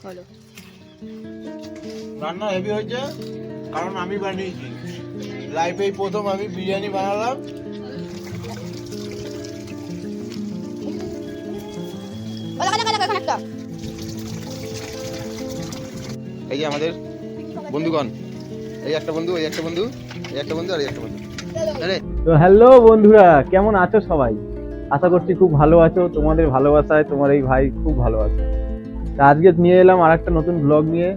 বলো। রান্না হেভি হয়েছে, কারণ আমি বানিয়েছি। লাইফেই প্রথম আমি বিরিয়ানি বানালাম। এই যে আমাদের বন্ধুগণ, এই একটা বন্ধু, এই একটা বন্ধু, এই একটা বন্ধু আর এই একটা বন্ধু। তো হ্যালো বন্ধুরা, কেমন আছো সবাই? আশা করছি খুব ভালো আছো। তোমাদের ভালোবাসায় তোমার এই ভাই খুব ভালো আছে। তা আজকে নিয়ে এলাম আর একটা নতুন ব্লগ নিয়ে।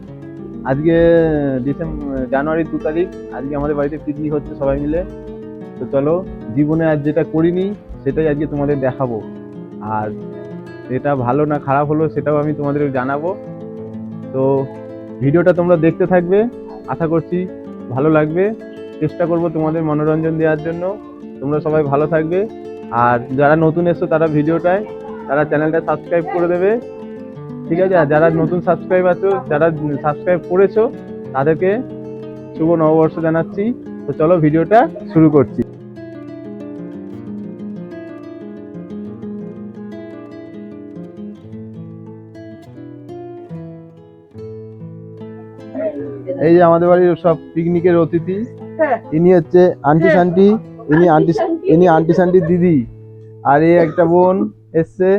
আজকে জানুয়ারি 2 তারিখ। আজকে আমাদের বাড়িতে পিকনিক হচ্ছে সবাই মিলে। তো চলো, জীবনে আজ যেটা করিনি সেটাই আজকে তোমাদের দেখাবো। আর এটা ভালো না খারাপ হলো সেটাও আমি তোমাদের জানাবো। তো ভিডিওটা তোমরা দেখতে থাকবে, আশা করছি ভালো লাগবে। চেষ্টা করব তোমাদের মনোরঞ্জন দেওয়ার জন্য। তোমরা সবাই ভালো থাকবে। আর যারা নতুন এসছো তারা তারা চ্যানেলটা সাবস্ক্রাইব করে দেবে, ঠিক আছে? আর যারা নতুন সাবস্ক্রাইব আছো, যারা সাবস্ক্রাইব করেছো তাদেরকে শুভ নববর্ষ জানাচ্ছি। তো চলো ভিডিওটা শুরু করছি। এই যে আমাদের বাড়ির সব পিকনিকের অতিথি, ইনি হচ্ছে আন্টি শান্তি, ইনি আন্টি শান্তির দিদি। আর এই একটা বোন এসছে,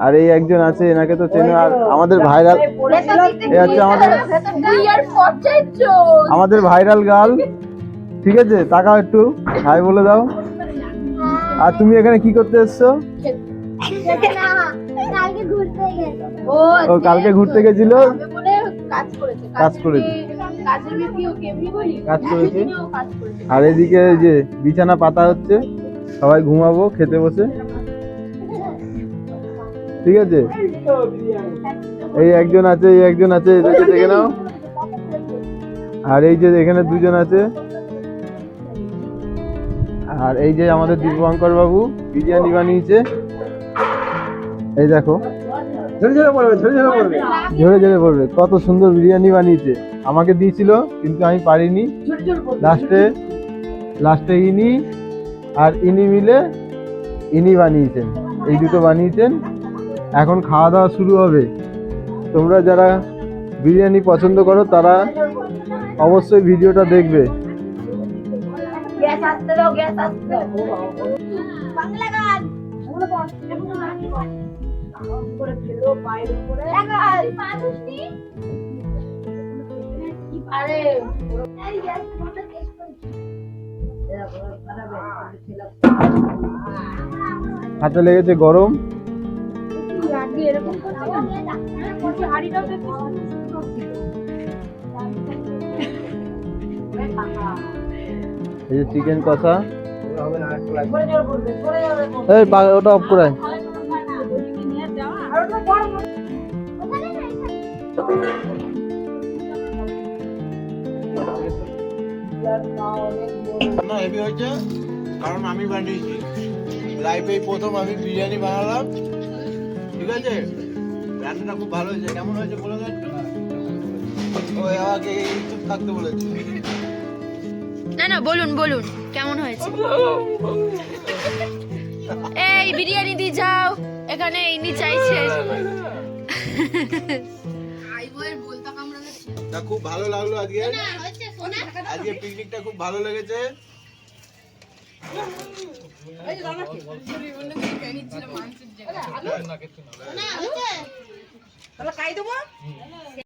আর এই একজন আছে, এনাকে তো চেনো। আর আমাদের ভাইরাল, এই হচ্ছে আমাদের ভাইরাল গার্ল, ঠিক আছে? তাকাও একটু, হাই বলে দাও। আর তুমি এখানে কি করতে এসছো? ও কালকে ঘুরতে গেছিল, কাজ করেছে। আর এদিকে যে বিছানা পাতা হচ্ছে, সবাই ঘুমাবো খেতে বসে, ঠিক আছে? এই একজন আছে, এই একজন আছে, এদেরকে দেখে নাও। আর এই যে এখানে দুজন আছে। আর এই যে আমাদের দীপঙ্কর বাবু বিরিয়ানি বানিয়েছে, এই দেখো, ঝরে ঝরে পড়বে। কত সুন্দর বিরিয়ানি বানিয়েছে। আমাকে দিয়েছিল কিন্তু আমি পারিনি। লাস্টে ইনি আর ইনি মিলে ইনি বানিয়েছেন, এই দুটো বানিয়েছেন। এখন খাওয়া দাওয়া শুরু হবে। তোমরা যারা বিরিয়ানি পছন্দ করো তারা অবশ্যই ভিডিওটা দেখবে। হাতে লেগেছে গরম। এই যে চিকেন কষা, এই ওটা অফ করে। রান্না হেভি হয়েছে, কারণ আমি বানিয়েছি। লাইফেই প্রথম আমি বিরিয়ানি বানালাম, ঠিক আছে? রান্নাটা খুব ভালো হয়েছে। কেমন হয়েছে বলে দাও একটু। ও আমাকে চুপ থাকতে বলেছে। না বলুন কেমন হয়েছে। এই বিরিয়ানি দিয়ে যাও, এখানে ইনি চাইছে। খুব ভালো লাগলো আজকে। আজকে পিকনিকটা খুব ভালো লেগেছে।